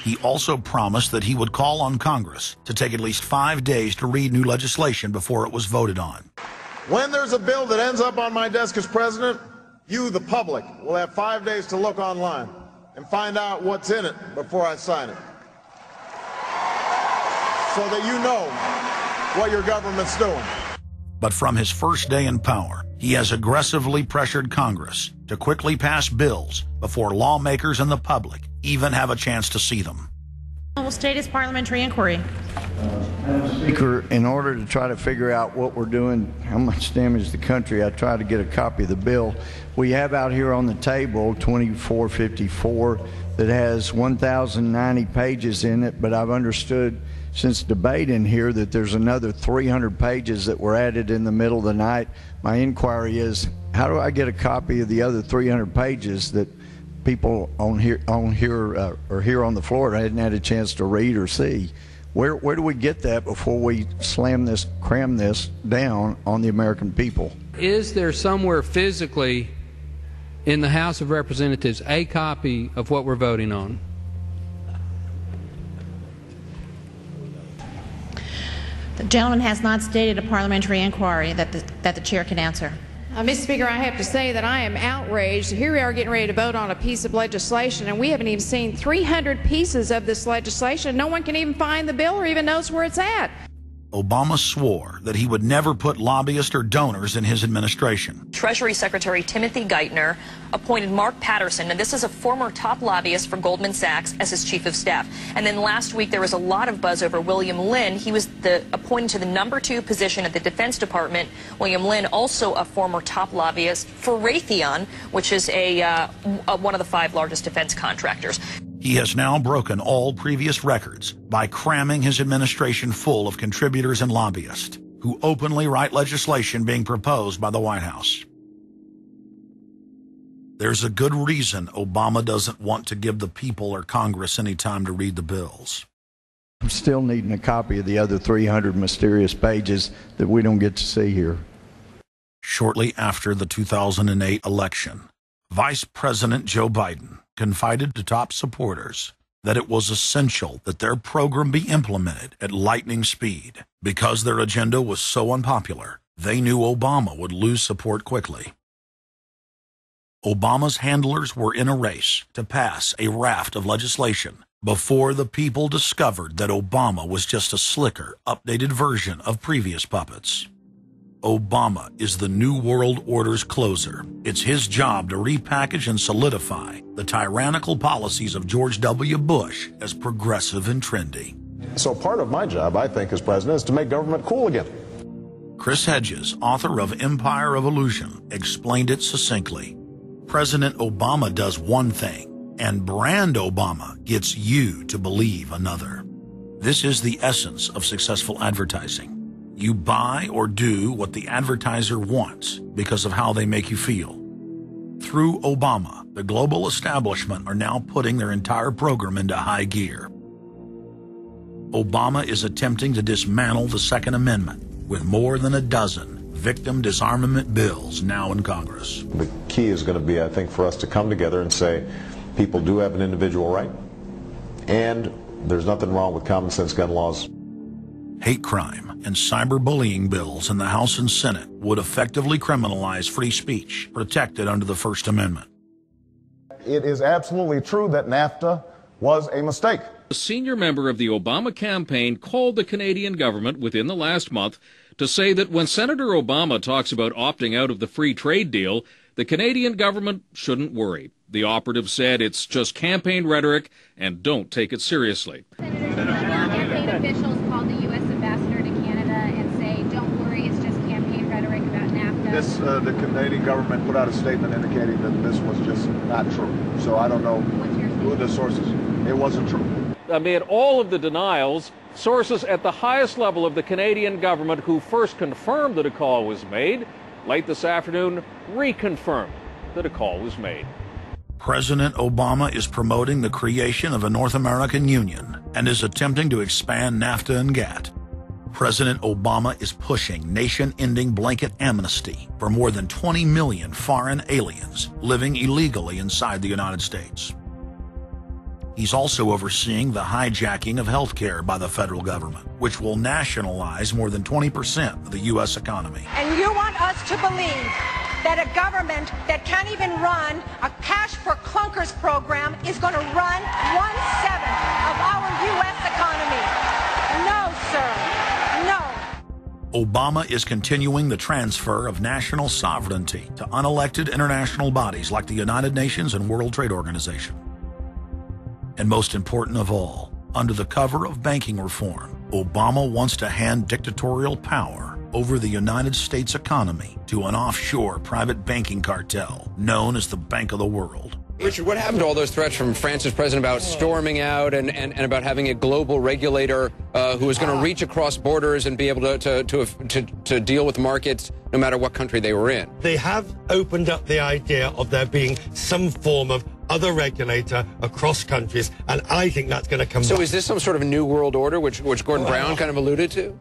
He also promised that he would call on Congress to take at least 5 days to read new legislation before it was voted on. When there's a bill that ends up on my desk as president, you, the public, will have 5 days to look online and find out what's in it before I sign it, so that you know what your government's doing. But from his first day in power, he has aggressively pressured Congress to quickly pass bills before lawmakers and the public even have a chance to see them. Will state his parliamentary inquiry. Madam Speaker, in order to try to figure out what we're doing, how much damage the country, I tried to get a copy of the bill. We have out here on the table 2454 that has 1,090 pages in it, but I've understood since debate in here that there's another 300 pages that were added in the middle of the night. My inquiry is, how do I get a copy of the other 300 pages that people on here or here on the floor hadn't had a chance to read or see? Where do we get that before we cram this down on the American people? Is there somewhere physically in the House of Representatives a copy of what we're voting on? The gentleman has not stated a parliamentary inquiry that the chair can answer. Mr. Speaker, I have to say that I am outraged. Here we are getting ready to vote on a piece of legislation, and we haven't even seen 300 pieces of this legislation. No one can even find the bill or even knows where it's at. Obama swore that he would never put lobbyists or donors in his administration. Treasury Secretary Timothy Geithner appointed Mark Patterson, and this is a former top lobbyist for Goldman Sachs, as his chief of staff. And then last week there was a lot of buzz over William Lynn. He was appointed to the #2 position at the Defense Department. William Lynn, also a former top lobbyist for Raytheon, which is one of the 5 largest defense contractors. He has now broken all previous records by cramming his administration full of contributors and lobbyists who openly write legislation being proposed by the White House. There's a good reason Obama doesn't want to give the people or Congress any time to read the bills. I'm still needing a copy of the other 300 mysterious pages that we don't get to see here. Shortly after the 2008 election, Vice President Joe Biden confided to top supporters that it was essential that their program be implemented at lightning speed. Because their agenda was so unpopular, they knew Obama would lose support quickly. Obama's handlers were in a race to pass a raft of legislation before the people discovered that Obama was just a slicker, updated version of previous puppets. Obama is the New World Order's closer. It's his job to repackage and solidify the tyrannical policies of George W. Bush as progressive and trendy. So part of my job, I think, as president, is to make government cool again. Chris Hedges, author of Empire of Illusion, explained it succinctly. President Obama does one thing, and brand Obama gets you to believe another. This is the essence of successful advertising. You buy or do what the advertiser wants because of how they make you feel. Through Obama, the global establishment are now putting their entire program into high gear. Obama is attempting to dismantle the Second Amendment with more than a dozen victim disarmament bills now in Congress. The key is going to be, I think, for us to come together and say people do have an individual right, and there's nothing wrong with common sense gun laws. Hate crime and cyberbullying bills in the House and Senate would effectively criminalize free speech protected under the First Amendment. It is absolutely true that NAFTA was a mistake. A senior member of the Obama campaign called the Canadian government within the last month to say that when Senator Obama talks about opting out of the free trade deal, the Canadian government shouldn't worry. The operative said it's just campaign rhetoric and don't take it seriously. Campaign officials called the U.S. ambassador to Canada and say, don't worry, it's just campaign rhetoric about NAFTA. The Canadian government put out a statement indicating that this was just not true. So I don't know who the sources. It wasn't true. Amid all of the denials, sources at the highest level of the Canadian government who first confirmed that a call was made, late this afternoon reconfirmed that a call was made. President Obama is promoting the creation of a North American Union and is attempting to expand NAFTA and GATT. President Obama is pushing nation-ending blanket amnesty for more than 20 million foreign aliens living illegally inside the United States. He's also overseeing the hijacking of health care by the federal government, which will nationalize more than 20% of the U.S. economy. And you want us to believe that a government that can't even run a cash for clunkers program is going to run 1/7 of our U.S. economy. No, sir. No. Obama is continuing the transfer of national sovereignty to unelected international bodies like the United Nations and World Trade Organization. And most important of all, under the cover of banking reform, Obama wants to hand dictatorial power over the United States economy to an offshore private banking cartel known as the Bank of the World. Richard, what happened to all those threats from France's president about storming out and about having a global regulator who was going to reach across borders and be able to deal with markets no matter what country they were in? They have opened up the idea of there being some form of other regulator across countries, and I think that's going to come So back. is this some sort of new world order, which Gordon Brown kind of alluded to?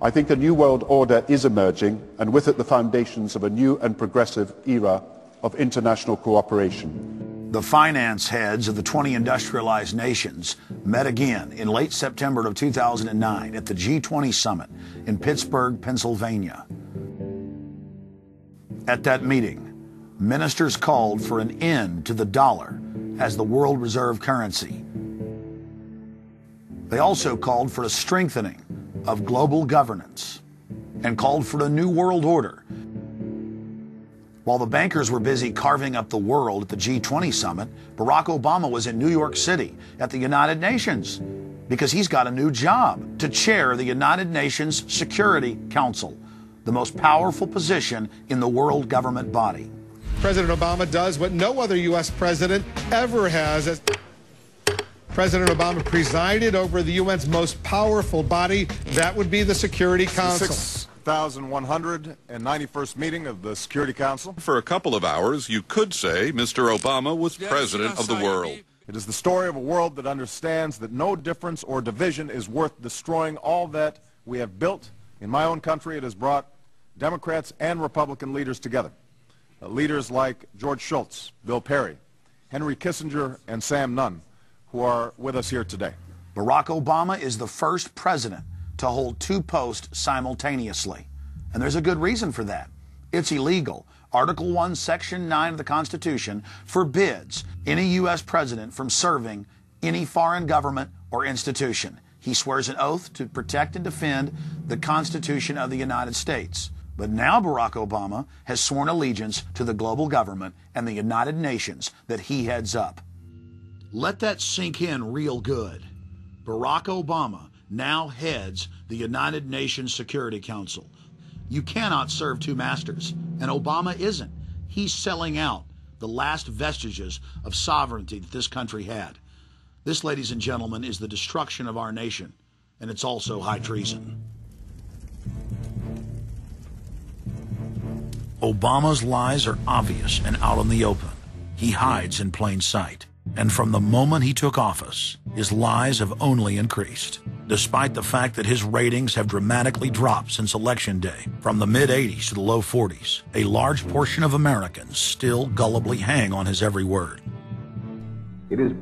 I think a new world order is emerging, and with it the foundations of a new and progressive era of international cooperation. The finance heads of the 20 industrialized nations met again in late September of 2009 at the G20 summit in Pittsburgh, Pennsylvania. At that meeting, ministers called for an end to the dollar as the world reserve currency. They also called for a strengthening of global governance and called for a new world order. While the bankers were busy carving up the world at the G20 summit, Barack Obama was in New York City at the United Nations because he's got a new job to chair the United Nations Security Council, the most powerful position in the world government body. President Obama does what no other U.S. president ever has. President Obama presided over the UN's most powerful body. That would be the Security Council. 6,191st meeting of the Security Council. For a couple of hours, you could say Mr. Obama was president of the world. It is the story of a world that understands that no difference or division is worth destroying all that we have built. In my own country, it has brought Democrats and Republican leaders together. Leaders like George Shultz, Bill Perry, Henry Kissinger, and Sam Nunn, who are with us here today. Barack Obama is the first president to hold two posts simultaneously. And there's a good reason for that. It's illegal. Article 1, Section 9 of the Constitution forbids any U.S. president from serving any foreign government or institution. He swears an oath to protect and defend the Constitution of the United States. But now Barack Obama has sworn allegiance to the global government and the United Nations that he heads up. Let that sink in real good. Barack Obama now heads the United Nations Security Council. You cannot serve two masters, and Obama isn't. He's selling out the last vestiges of sovereignty that this country had. This, ladies and gentlemen, is the destruction of our nation, and it's also high treason. Obama's lies are obvious and out in the open. He hides in plain sight. And from the moment he took office, his lies have only increased, despite the fact that his ratings have dramatically dropped since Election Day, from the mid-80s to the low 40s. A large portion of Americans still gullibly hang on his every word. It is